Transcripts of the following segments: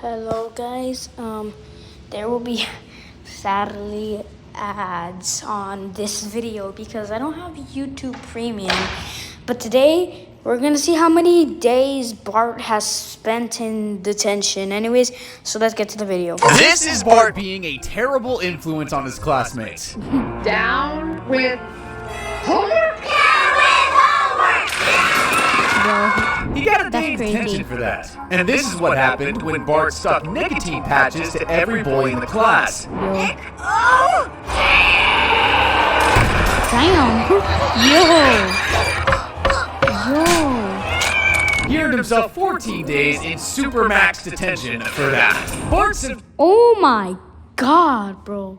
Hello guys, there will be sadly ads on this video because I don't have YouTube Premium. But today we're gonna see how many days Bart has spent in detention. Anyways, so let's get to the video. This is Bart being a terrible influence on his classmates. Down with homework. He got a day in detention for that. And this is what happened when Bart stuck nicotine patches to every boy in the class. Damn. Yo. He earned himself 14 days in supermax detention for that. Bart's Oh my god, bro.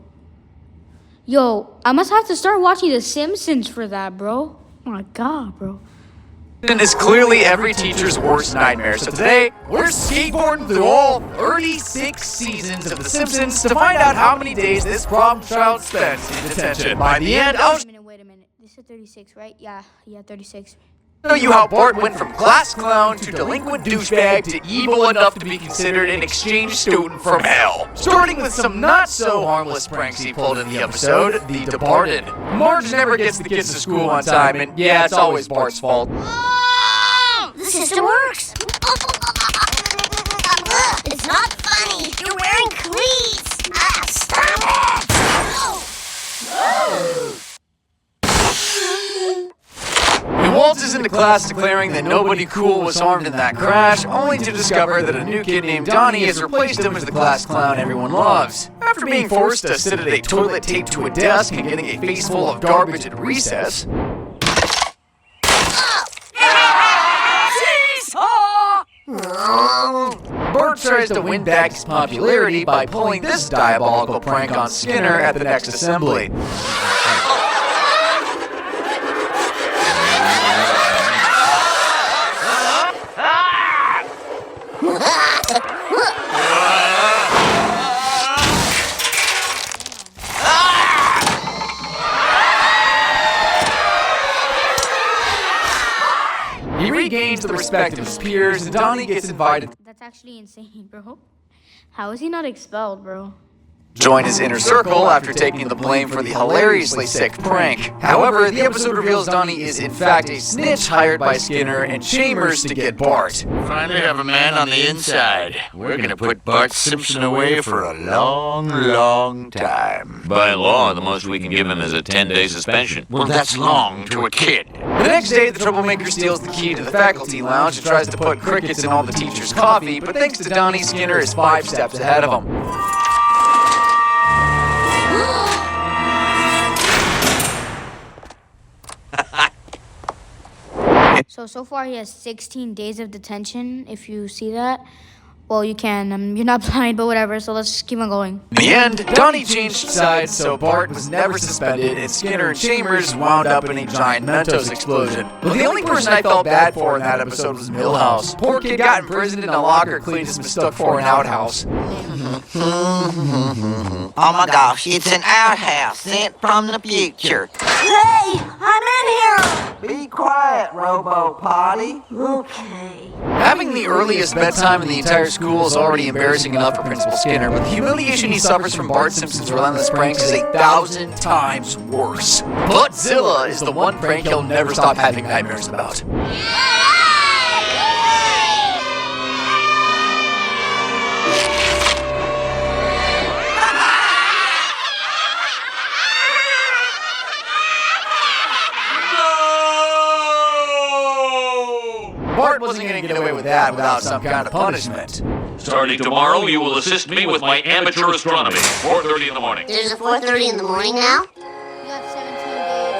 Yo, I must have to start watching The Simpsons for that, bro. Oh my god, bro. is clearly every teacher's worst nightmare. So today, we're skateboarding through all 36 seasons of The Simpsons to find out how many days this problem child spent in detention. By the end, I'll Wait a minute. This is 36, right? Yeah, 36. show you how Bart went from class clown to delinquent douchebag to evil enough to be considered an exchange student from hell. Starting with some not-so-harmless pranks he pulled in the episode, the departed. Marge never gets the kids to school on time, and yeah, it's always Bart's fault. The system works. It's not funny. You're wearing cleats. Stop it. He waltzes into class declaring that nobody cool was harmed in that crash, only to discover that a new kid named Donnie has replaced him as the class clown everyone loves. After being forced to sit at a toilet taped to a desk and getting a face full of garbage at recess, Bart tries to win back his popularity by pulling this diabolical prank on Skinner at the next assembly. He regains the respect of his peers, and Donnie gets invited That's actually insane, bro. How is he not expelled, bro? to join his inner circle after taking the blame for the hilariously sick prank. However, the episode reveals Donnie is in fact a snitch hired by Skinner and Chambers to get Bart. Finally have a man on the inside. We're gonna put Bart Simpson away for a long, long time. By law, the most we can give him is a 10-day suspension. Well, that's long to a kid. The next day, the troublemaker steals the key to the faculty lounge and tries to put crickets in all the teachers' coffee, but thanks to Donnie, Skinner is 5 steps ahead of him. So far he has 16 days of detention, if you see that. Well, you can. You're not blind, but whatever, so let's just keep on going. In the end, Donnie changed sides, so Bart was never suspended, and Skinner and Chambers wound up in a giant Mentos explosion. But the only person I felt bad for in that episode was Milhouse. Poor kid got imprisoned in a locker Cletus mistook for an outhouse. Oh my gosh, it's an outhouse sent from the future. Hey, I'm in here. Be quiet, Robo Potty. Okay. Having the earliest bedtime in the entire school is already embarrassing enough for Principal Skinner, but the humiliation he suffers from Bart Simpson's relentless pranks is 1,000 times worse. Buttzilla is the one prank he'll never stop having nightmares about. Bart wasn't going to get away with that without some kind of punishment. Starting tomorrow, you will assist me with my amateur astronomy. 4:30 in the morning. There's a 4:30 in the morning now. You have 17 days.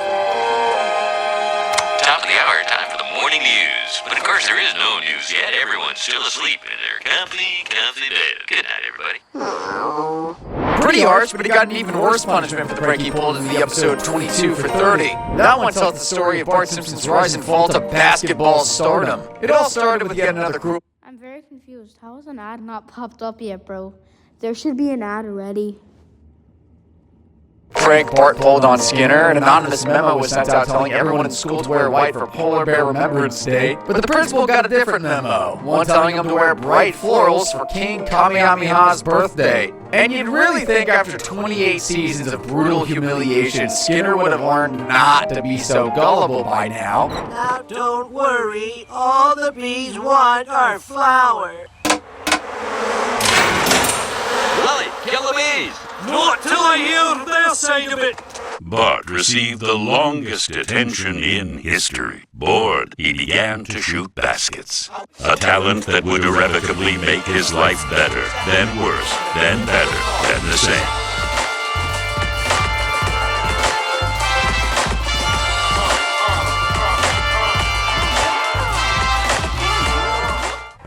Top of the hour, time for the morning news. But of course, there is no news yet. Everyone's still asleep in their comfy bed. Good night, everybody. Oh. Pretty harsh, but he got an even worse punishment for the prank he pulled in the episode 22 for 30. That one tells the story of Bart Simpson's rise and fall to basketball stardom. It all started with yet another cruel I'm very confused. How has an ad not popped up yet, bro? There should be an ad already. prank Bart pulled on Skinner. An anonymous memo was sent out telling everyone in school to wear white for Polar Bear Remembrance Day. But the principal got a different memo, one telling him to wear bright florals for King Kamehameha's birthday. And you'd really think after 28 seasons of brutal humiliation, Skinner would have learned not to be so gullible by now. Now don't worry, all the bees want are flour. Lolly, kill the bees! Not till I hear their side of it. Bart received the longest detention in history. Bored, he began to shoot baskets. A talent that would irrevocably make his life better, then worse, then better, then the same.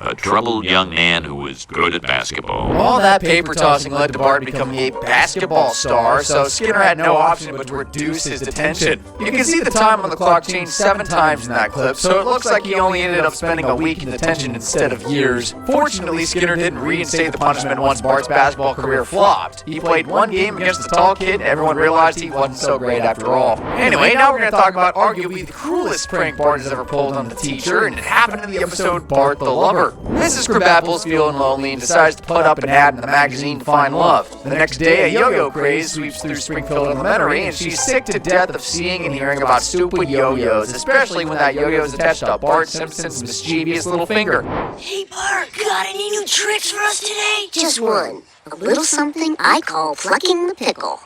A troubled young man who was good at basketball. All that paper tossing led to Bart becoming a basketball star, so Skinner had no option but to reduce his detention. You can see the time on the clock changed 7 times in that clip, so it looks like he only ended up spending a week in detention instead of years. Fortunately, Skinner didn't reinstate the punishment once Bart's basketball career flopped. He played one game against the tall kid, and everyone realized he wasn't so great after all. Anyway, now we're going to talk about arguably the cruelest prank Bart has ever pulled on the teacher, and it happened in the episode Bart the Lover. Mrs. Krabappel's feeling lonely and decides to put up an ad in the magazine to find love. The next day, a yo-yo craze sweeps through Springfield Elementary, and she's sick to death of seeing and hearing about stupid yo-yos, especially when that yo-yo is attached to Bart Simpson's mischievous little finger. Hey, Bart, got any new tricks for us today? Just one. A little something I call plucking the pickle.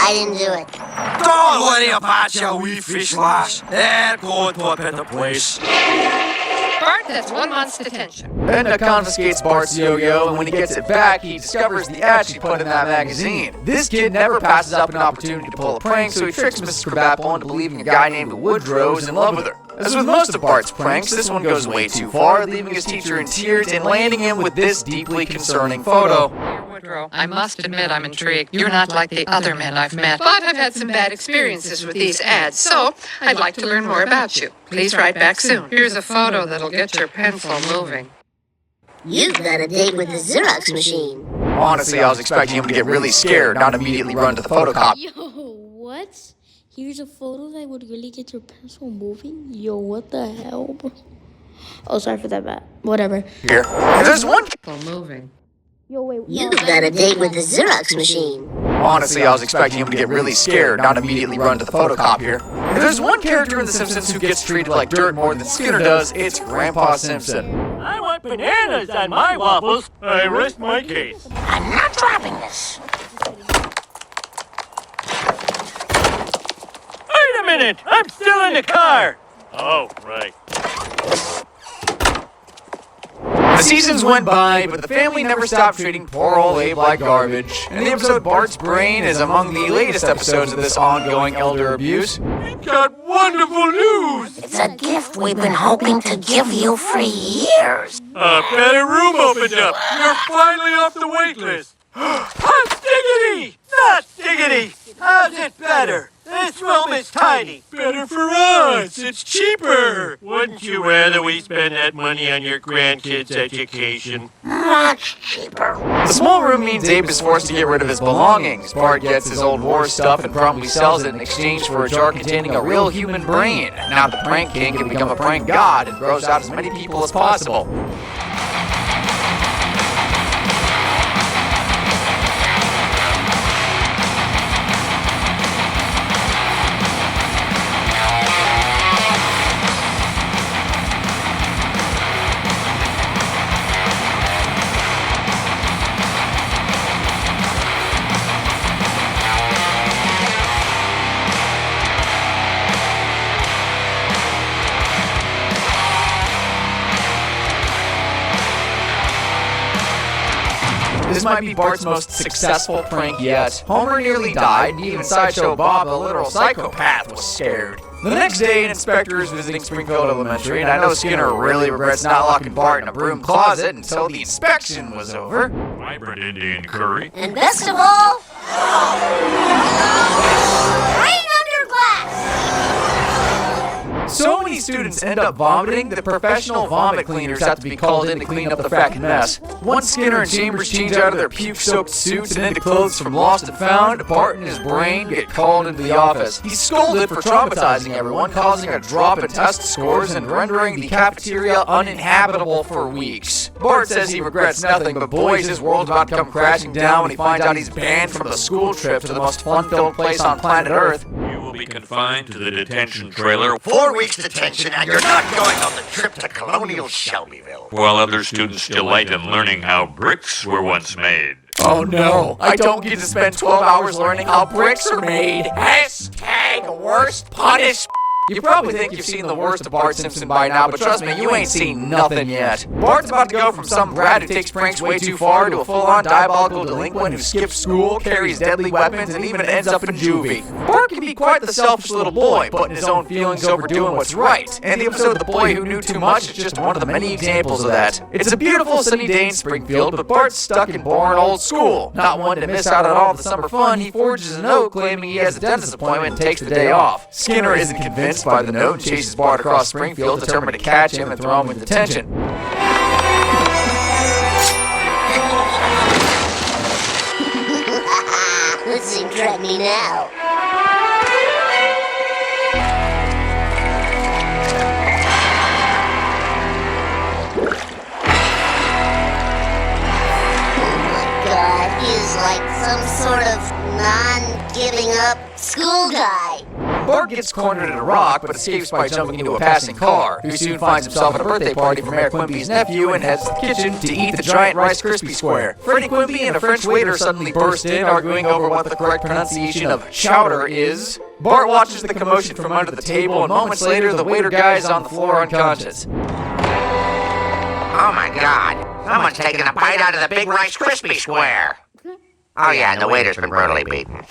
I didn't do it. Don't worry about your wee fish lass. They're going to a better place. Bart, that's 1 month's detention. Edna confiscates Bart's yo-yo, and when he gets it back, he discovers the ad she put in that magazine. This kid never passes up an opportunity to pull a prank, so he tricks Mrs. Krabappel into believing a guy named Woodrow is in love with her. As with most of Bart's pranks, this one goes way too far, leaving his teacher in tears and landing him with this deeply concerning photo. Dear Woodrow, I must admit I'm intrigued. You're not like the other men I've met, but I've had some bad experiences with these ads, so I'd like to learn more about you. Please write back soon. Here's a photo that'll get your pencil moving. You've got a date with the Xerox machine. Honestly, I was expecting him to get really scared, not immediately run to the photocopy. Yo, what? Here's a photo that would really get your pencil moving? Yo, what the hell, bro? Oh, sorry for that, bad. Whatever. Here. There's one. Moving. Yo, wait. You've got a date with the Xerox machine. Honestly, I was expecting him to get really scared, not immediately run to the photocopier. If there's one character in The Simpsons who gets treated like dirt more than Skinner does, it's Grandpa Simpson. I want bananas on my waffles. I rest my case. I'm not dropping this. Wait a minute! I'm still in the car! Oh, right. The seasons went by, but the family never stopped treating poor old Abe like garbage. And the episode Bart's Brain is among the latest episodes of this ongoing elder abuse. We've got wonderful news! It's a gift we've been hoping to give you for years. A better room opened up. You're finally off the wait list. Hot diggity! Not diggity! How's it better? This room is tiny. Better for us. It's cheaper. Wouldn't you rather we spend that money on your grandkids' education? Much cheaper. The small room means Abe is forced to get rid of his belongings. Bart gets his old war stuff and promptly sells it in exchange for a jar containing a real human brain. Now the prank king can become a prank god and gross out as many people as possible. This might be Bart's most successful prank yet. Homer nearly died, and even Sideshow Bob, a literal psychopath, was scared. The next day, an inspector is visiting Springfield Elementary, and I know Skinner really regrets not locking Bart in a broom closet until the inspection was over. Vibrant Indian curry. And best of all, rain under glass. So many students end up vomiting that professional vomit cleaners have to be called in to clean up the frackin' mess. Once Skinner and Chambers change out of their puke-soaked suits and into clothes from Lost and Found, Bart and his brain get called into the office. He's scolded for traumatizing everyone, causing a drop in test scores and rendering the cafeteria uninhabitable for weeks. Bart says he regrets nothing, but boy, is his world about to come crashing down when he finds out he's banned from the school trip to the most fun-filled place on planet Earth. You will be confined to the detention trailer 4 weeks detention, and you're not going on the trip to Colonial Shelbyville. while other students delight in learning how bricks were once made. Oh no, I don't get to spend 12 hours learning how bricks are made. Hashtag worst punish. You probably think you've seen the worst of Bart Simpson by now, but trust me, you ain't seen nothing yet. Bart's about to go from some brat who takes pranks way too far to a full-on diabolical delinquent who skips school, carries deadly weapons, and even ends up in juvie. Bart can be quite the selfish little boy, putting his own feelings over doing what's right. And the episode The Boy Who Knew Too Much is just one of the many examples of that. It's a beautiful sunny day in Springfield, but Bart's stuck in boring old school. Not one to miss out on all the summer fun, he forges a note claiming he has a dentist appointment and takes the day off. Skinner isn't convinced by the note and chases Bart across Springfield, determined to catch him and throw him in detention. Let's see him trap me now. God, he is like some sort of non-giving up school guy. Bart gets cornered at a rock, but escapes by jumping into a passing car, who soon finds himself at a birthday party for Mayor Quimby's nephew and heads to the kitchen to eat the giant Rice Krispie square. Freddie Quimby and a French waiter suddenly burst in, arguing over what the correct pronunciation of chowder is. Bart watches the commotion from under the table, and moments later, the waiter guy is on the floor unconscious. Oh my God, someone's taking a bite out of the big Rice Krispie square. Oh yeah, and the waiter's been brutally beaten.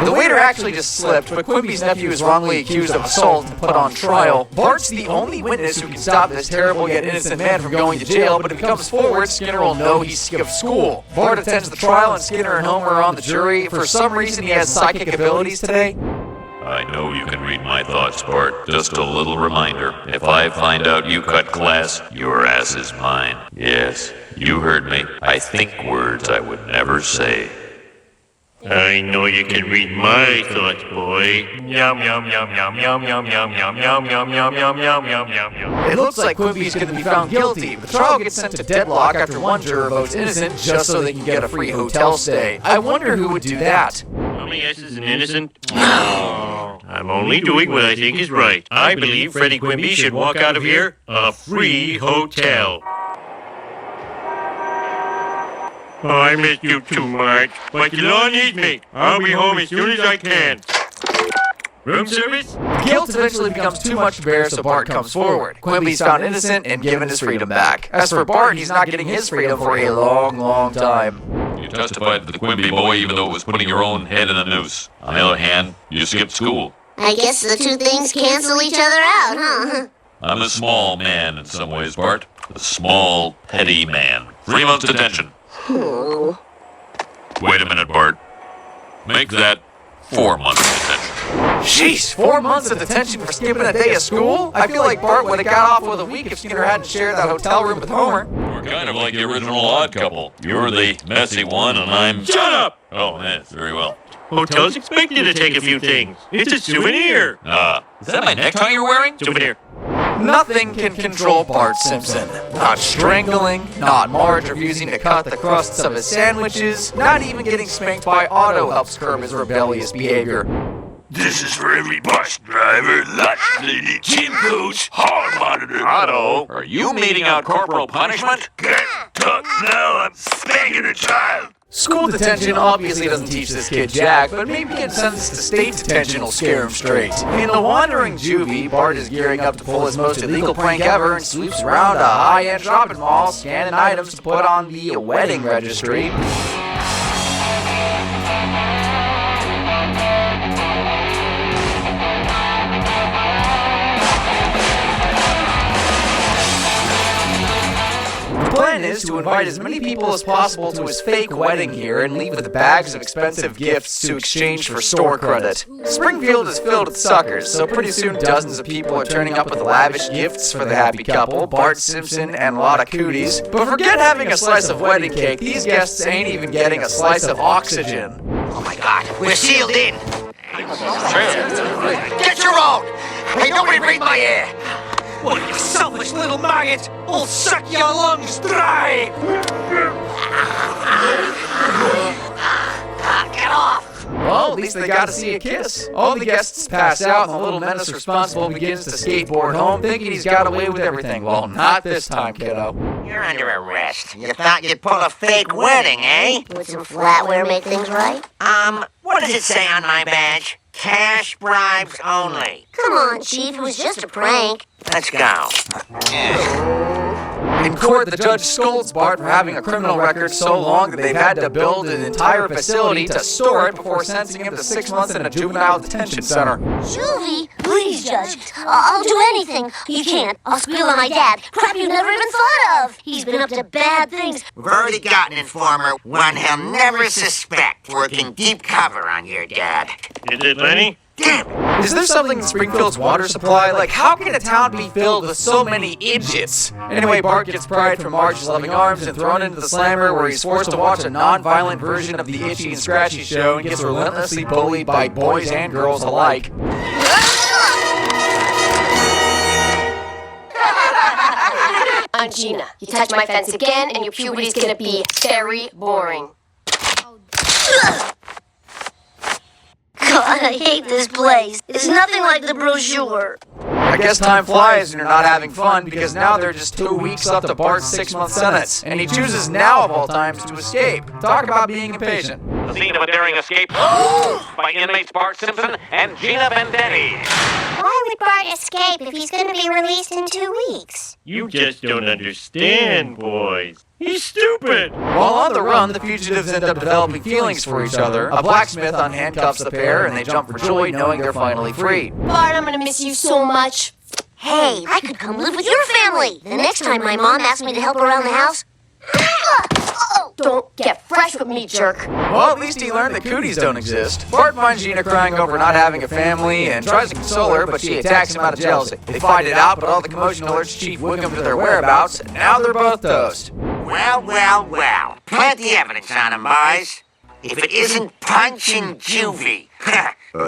The waiter actually just slipped, but Quimby's nephew is wrongly accused of assault and put on trial. Bart's the only witness who can stop this terrible yet innocent man from going to jail, but if he comes forward, Skinner will know he skipped school. Bart attends the trial, and Skinner and Homer are on the jury. For some reason, he has psychic abilities today. I know you can read my thoughts, Bart. Just a little reminder. If I find out you cut class, your ass is mine. Yes, you heard me. I think words I would never say. I know you can read my thoughts, boy. Yum yum yum yum yum yum yum yum yum yum yum yum yum yum yum. It looks like Quimby's going to be found guilty, but the trial gets sent to deadlock after one juror votes innocent just so they can get a free hotel stay. I wonder who would do that. Mommy S is an innocent? No. I'm only doing what I think is right. I believe Freddie Quimby should walk out of here a free hotel. Oh, I miss you too much, but you'll all need me. I'll be home as soon as I can. Room service? Guilt eventually becomes too much to bear, so Bart comes forward. Quimby's found innocent and given his freedom back. As for Bart, he's not getting his freedom for a long, long time. You testified to the Quimby boy even though it was putting your own head in a noose. On the other hand, you skipped school. I guess the two things cancel each other out, huh? I'm a small man in some ways, Bart. A small, petty man. 3 months detention. Oh. Wait a minute, Bart. Make that 4 months detention. Jeez, 4 months of detention for skipping a day of school? I feel like Bart would have got off with a week if Skinner hadn't shared that hotel room with Homer. We're kind of like the original Odd Couple. You're the messy one, and I'm... Shut up! Oh, yes, very well. Hotel's expect you to take a few things. It's a souvenir. Is that my necktie you're wearing? Souvenir. Nothing can control Bart Simpson. Not strangling, not Marge refusing to cut the crusts of his sandwiches, not even getting spanked by Otto helps curb his rebellious behavior. This is for every bus driver, lunch lady, gym coach, hall monitor. Otto, are you meting out corporal punishment? Can't talk now, I'm spanking a child. School detention obviously doesn't teach this kid jack, but maybe getting sentenced to state detention will scare him straight. In the wandering juvie, Bart is gearing up to pull his most illegal prank ever and sleuths around a high-end shopping mall, scanning items to put on the wedding registry. The plan plan is to invite as many people as possible to his fake wedding here and leave with bags of expensive gifts to exchange for store credit. Springfield is filled with suckers, so pretty soon dozens of people are turning up with lavish gifts for the happy couple, Bart Simpson and a lot of cooties. But forget having a slice of wedding cake, these guests ain't even getting a slice of oxygen. Oh my God, we're sealed in. Get your own. Hey, nobody breathe my air. What, you selfish little maggot! I'll suck your lungs dry! Get off. Well, at least they got to see a kiss. All the guests pass out, and the little menace responsible begins to skateboard home, thinking he's got away with everything. Well, not this time, kiddo. You're under arrest. You thought you'd pull a fake wedding, eh? Would some flatware make things right? What does it say on my badge? Cash bribes only. Come on, Chief, it was just a prank. Let's go. In court, the judge scolds Bart for having a criminal record so long that they've had to build an entire facility to store it before sentencing him to 6 months in a juvenile detention center. Juvie, please, Judge. I'll do anything. You can't. I'll squeal on my dad. Crap you never even thought of. He's been up to bad things. We've already got an informer, one he'll never suspect, working deep cover on your dad. Is it Lenny? Damn. Is there something in Springfield's water supply? Like, how can a town be filled with so many idiots? Anyway, Bart gets pried from Marge's loving arms and thrown into the slammer, where he's forced to watch a non-violent version of the Itchy and Scratchy show and gets relentlessly bullied by boys and girls alike. I'm Gina. You touch my fence again, and your puberty's gonna be very boring. God, I hate this place. It's nothing like the brochure. I guess time flies and you're not having fun, because now they're just 2 weeks left of Bart's 6-month sentence, and he chooses now of all times to escape. Talk about being impatient. The scene of a daring escape by inmates Bart Simpson and Gina Vendetti. Why would Bart escape if he's going to be released in 2 weeks? You just don't understand, boys. He's stupid! While on the run, the fugitives end up developing feelings for each other. A blacksmith unhandcuffs the pair, and they jump for joy knowing they're finally free. Bart, I'm gonna miss you so much. Hey, I could come live with your family. The next time my mom asks me to help around the house. Don't get fresh with me, jerk. Well, at least he learned that cooties don't exist. Bart finds Gina crying over not having a family and tries to console her, but she attacks him out of jealousy. They fight it out, but all the commotion alerts Chief Wiggum to their whereabouts, and now they're both toast. Well. Plenty evidence on him, boys. If it isn't Punch and Juvie.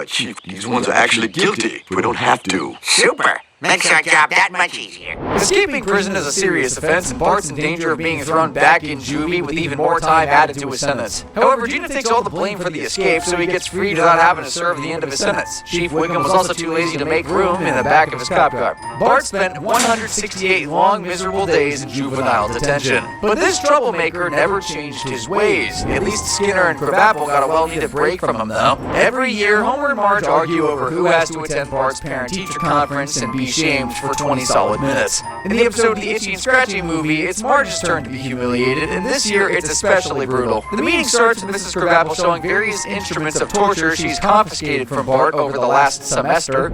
Chief, these ones are actually guilty. We don't have to. Super. Makes our job that much easier. Escaping prison is a serious offense, and Bart's in danger of being thrown back in juvie with even more time added to his sentence. However, Gina takes all the blame for the escape, so he gets freed without having to serve the end of his sentence. Chief Wiggum was also too lazy to make room in the back of his cop car. Bart spent 168 long, miserable days in juvenile detention. But this troublemaker never changed his ways. At least Skinner and Crabapple got a well-needed break from him, though. Every year, Homer and Marge argue over who has to attend Bart's parent-teacher conference and be shamed for 20 solid minutes. In the episode of the Itchy and Scratchy movie, it's Marge's turn to be humiliated, and this year it's especially brutal. The meeting starts with Mrs. Crabapple showing various instruments of torture she's confiscated from Bart over the last semester.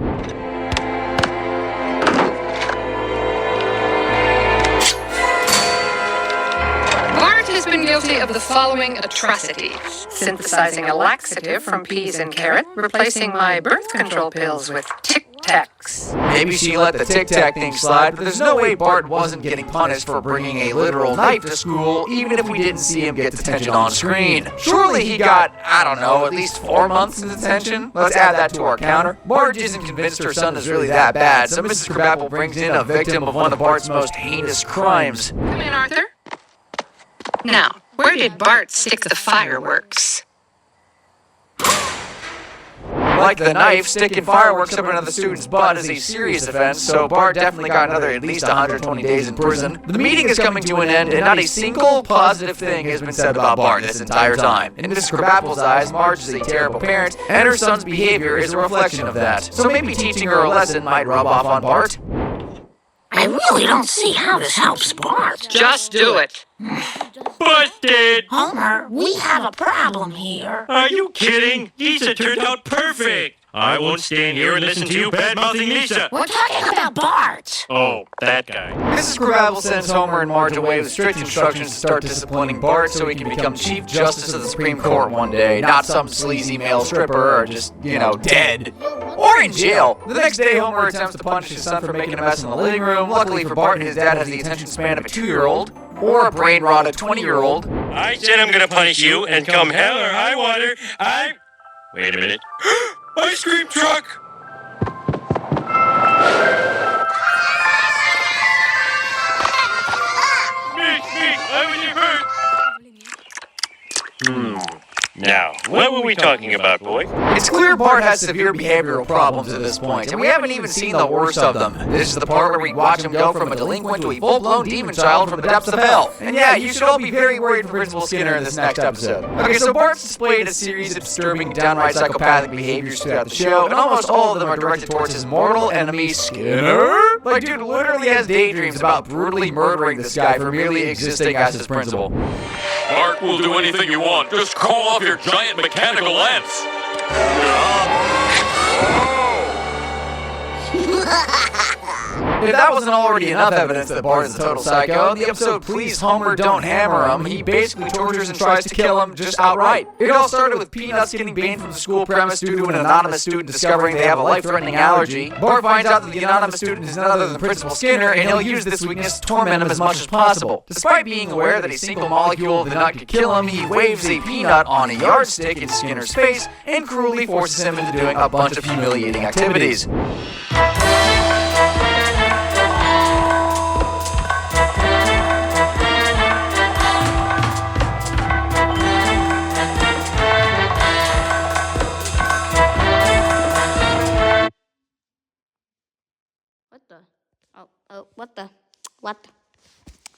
Bart has been guilty of the following atrocities: synthesizing a laxative from peas and carrot, replacing my birth control pills with Tic Tacs. Maybe she let the Tic Tac thing slide, but there's no way Bart wasn't getting punished for bringing a literal knife to school, even if we didn't see him get detention on screen. Surely he got, I don't know, at least 4 months in detention? Let's add that to our counter. Marge isn't convinced her son is really that bad, so Mrs. Crabapple brings in a victim of one of Bart's most heinous crimes. Come in, Arthur. Now, where did Bart stick the fireworks? Like the knife, sticking fireworks up another student's butt is a serious offense, so Bart definitely got another at least 120 days in prison. The meeting is coming to an end, and not a single positive thing has been said about Bart this entire time. In Mrs. Crabapple's eyes, Marge is a terrible parent, and her son's behavior is a reflection of that. So maybe teaching her a lesson might rub off on Bart. I really don't see how this helps Bart. Just do it. Busted! Homer, we have a problem here. Are you kidding? Lisa turned out perfect. I won't stand here and listen to you bad-mouthing Lisa. We're talking about Bart. Oh, that guy. Mrs. Gravel sends Homer and Marge away with strict instructions to start disciplining Bart so he can become Chief Justice of the Supreme Court one day, not some sleazy male stripper or just, dead. Or in jail. The next day, Homer attempts to punish his son for making a mess in the living room. Luckily for Bart, his dad has the attention span of a 2-year-old, or a brain rot of a 20-year-old. I said I'm gonna punish you, and come hell or high water, Wait a minute. Ice cream truck! Me, I'm in your bird. Now, what were we talking about, boy? It's clear Bart has severe behavioral problems at this point, and we haven't even seen the worst of them. This is the part where we watch him go from a delinquent to a full-blown demon child from the depths of hell. And yeah, you should all be very worried for Principal Skinner in this next episode. Okay, so Bart's displayed a series of disturbing, downright psychopathic behaviors throughout the show, and almost all of them are directed towards his mortal enemy, Skinner? Like, dude literally has daydreams about brutally murdering this guy for merely existing as his principal. Bart will do anything you want. Just call off your giant mechanical lance. If that wasn't already enough evidence that Bart is a total psycho, in the episode Please Homer Don't Hammer Him, he basically tortures and tries to kill him just outright. It all started with Peanuts getting banned from the school premise due to an anonymous student discovering they have a life-threatening allergy. Bart finds out that the anonymous student is none other than Principal Skinner, and he'll use this weakness to torment him as much as possible. Despite being aware that a single molecule of the nut could kill him, he waves a peanut on a yardstick in Skinner's face and cruelly forces him into doing a bunch of humiliating activities.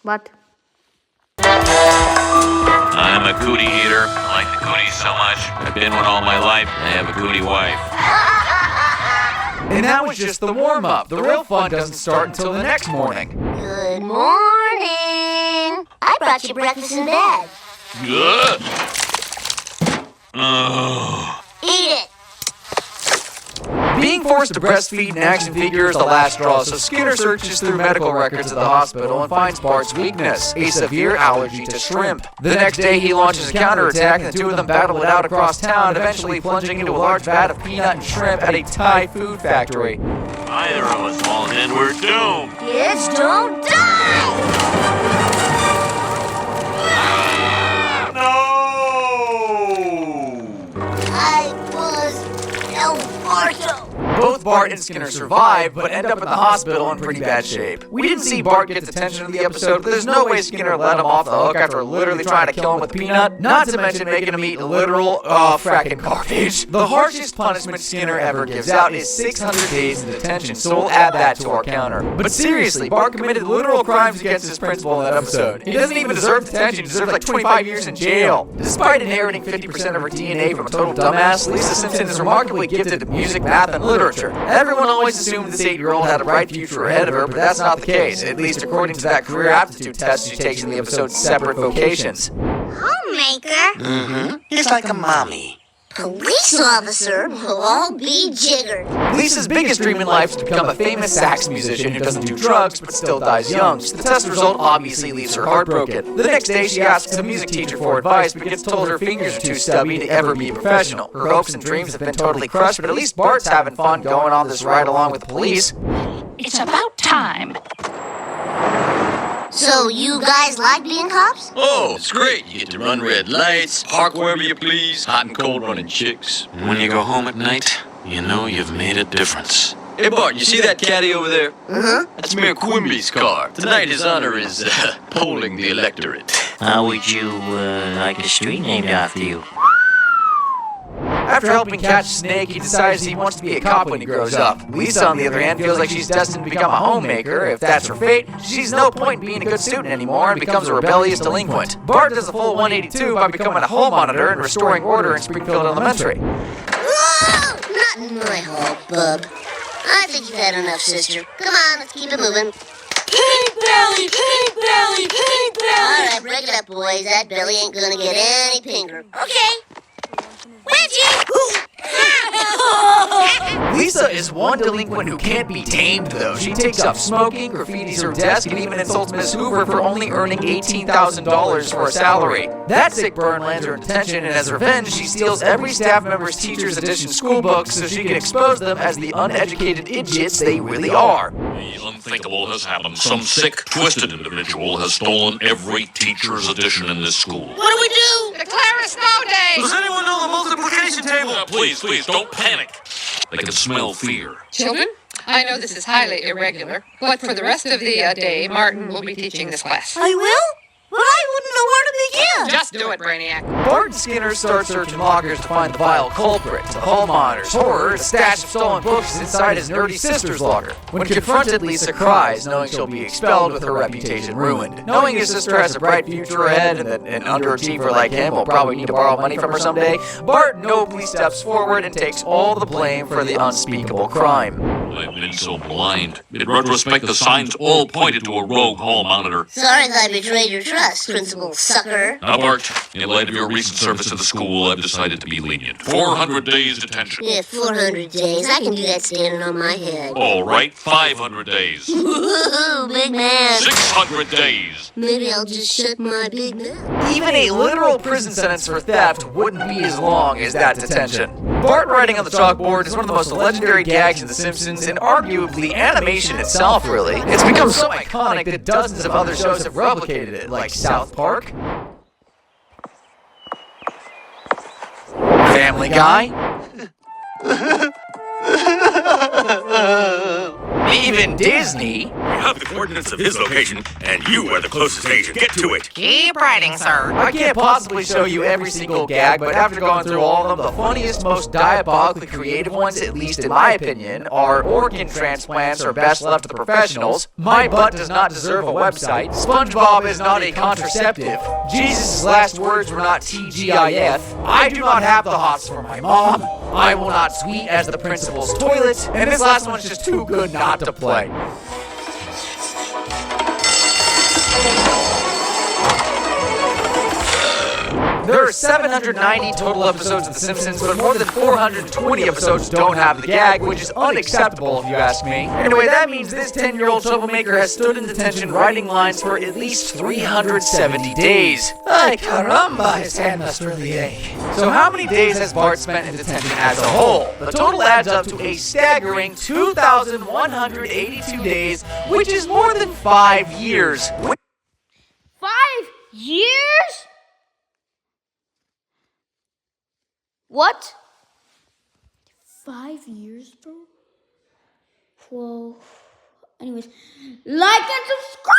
What? I'm a cootie eater. I like the cooties so much. I've been one all my life. I have a cootie wife. And that was just the warm-up. The real fun doesn't start until the next morning. Good morning. I brought you breakfast in bed. Good. Oh. Eat it. Being forced to breastfeed an action figure is the last straw, so Skinner searches through medical records at the hospital and finds Bart's weakness, a severe allergy to shrimp. The next day, he launches a counterattack, and the two of them battle it out across town, eventually plunging into a large vat of peanut and shrimp at a Thai food factory. Either of us falls in, we're doomed. Kids, don't die! No! I was El Barto. Both Bart and Skinner survive, but end up in the hospital in pretty bad shape. We didn't see Bart get detention in the episode, but there's no way Skinner let him off the hook after literally trying to kill him with a peanut, not to mention making him eat literal, fracking garbage. The harshest punishment Skinner ever gives out is 600 days in detention, so we'll add that to our counter. But seriously, Bart committed literal crimes against his principal in that episode. He doesn't even deserve detention, he deserves like 25 years in jail. Despite inheriting 50% of her DNA from a total dumbass, Lisa Simpson is remarkably gifted at music, math, and literature. Everyone always assumed this 8-year-old had a bright future ahead of her, but that's not the case, at least according to that career aptitude test she takes in the episode's Separate Vocations. Homemaker? Mm-hmm. It's like a mommy. Police officer will all be jiggered. Lisa's biggest dream in life is to become a famous sax musician who doesn't do drugs but still dies young. The test result obviously leaves her heartbroken. The next day she asks a music teacher for advice but gets told her fingers are too stubby to ever be a professional. Her hopes and dreams have been totally crushed, but at least Bart's having fun going on this ride along with the police. It's about time. So you guys like being cops? Oh, it's great. You get to run red lights, park wherever you please, hot and cold running chicks. And when you go home at night, you know you've made a difference. Hey, Bart, you see that caddy over there? Uh-huh. That's Mayor Quimby's car. Tonight his honor is polling the electorate. How would you like a street named after you? After helping catch a snake, he decides he wants to be a cop when he grows up. Lisa, on the other hand, feels like she's destined to become a homemaker. If that's her fate, she sees no point in being a good student anymore and becomes a rebellious delinquent. Bart does a full 182 by becoming a hall monitor and restoring order in Springfield Elementary. Whoa! Not in my hall, bub. I think you've had enough, sister. Come on, let's keep it moving. Pink belly, pink belly, pink belly! All right, break it up, boys. That belly ain't gonna get any pinker. Okay. Reggie! Lisa is one delinquent who can't be tamed, though. She takes up smoking, graffitis her desk, and even insults Miss Hoover for only earning $18,000 for a salary. That sick burn lands her in detention, and as revenge, she steals every staff member's teacher's edition school book so she can expose them as the uneducated idiots they really are. The unthinkable has happened. Some sick, twisted individual has stolen every teacher's edition in this school. What do we do? Declare a snow day! Does anyone know the multiplication table? Please, don't panic. They can smell fear. Children, I know this is highly irregular, but for the rest of the day, Martin will be teaching this class. I will? But I wouldn't know where to begin. Just do it, Brainiac. Bart and Skinner start searching lockers to find the vile culprit. To the hall monitor's horror, a stash of stolen books is inside his nerdy sister's locker. When confronted, Lisa cries, knowing she'll be expelled with her reputation ruined. Knowing his sister has a bright future ahead and that an underachiever like him will probably need to borrow money from her someday, Bart nobly steps forward and takes all the blame for the unspeakable crime. I've been so blind. In retrospect, the signs all pointed to a rogue hall monitor. Sorry that I betrayed your trust, Principal Sucker. Now, Bart, in light of your recent service to the school, I've decided to be lenient. 400 days detention. Yeah, 400 days. I can do that standing on my head. All right, 500 days. Woohoo, big man. 600 days. Maybe I'll just shut my big mouth. Even a literal prison sentence for theft wouldn't be as long as that detention. Bart writing on the chalkboard is one of the most legendary gags in The Simpsons, and arguably animation itself, really. It's become so iconic that dozens of other shows have replicated it, like South Park, Family Guy, even Disney. We have the coordinates of his location, and you are the closest agent. Get to it. Keep writing, sir. I can't possibly show you every single gag, but after going through all of them, the funniest, most diabolically creative ones, at least in my opinion, are organ transplants are best left to the professionals, my butt does not deserve a website, SpongeBob is not a contraceptive, Jesus' last words were not TGIF, I do not have the hots for my mom, I will not tweet as the principal's toilet, and this last one's just too good not to play. There are 790 total episodes of The Simpsons, but more than 420 episodes don't have the gag, which is unacceptable if you ask me. Anyway, that means this 10-year-old troublemaker has stood in detention writing lines for at least 370 days. Ay caramba, his hand must really ache. So how many days has Bart spent in detention as a whole? The total adds up to a staggering 2,182 days, which is more than 5 years. 5 years? What? 5 years, bro? Well, anyways, like and subscribe!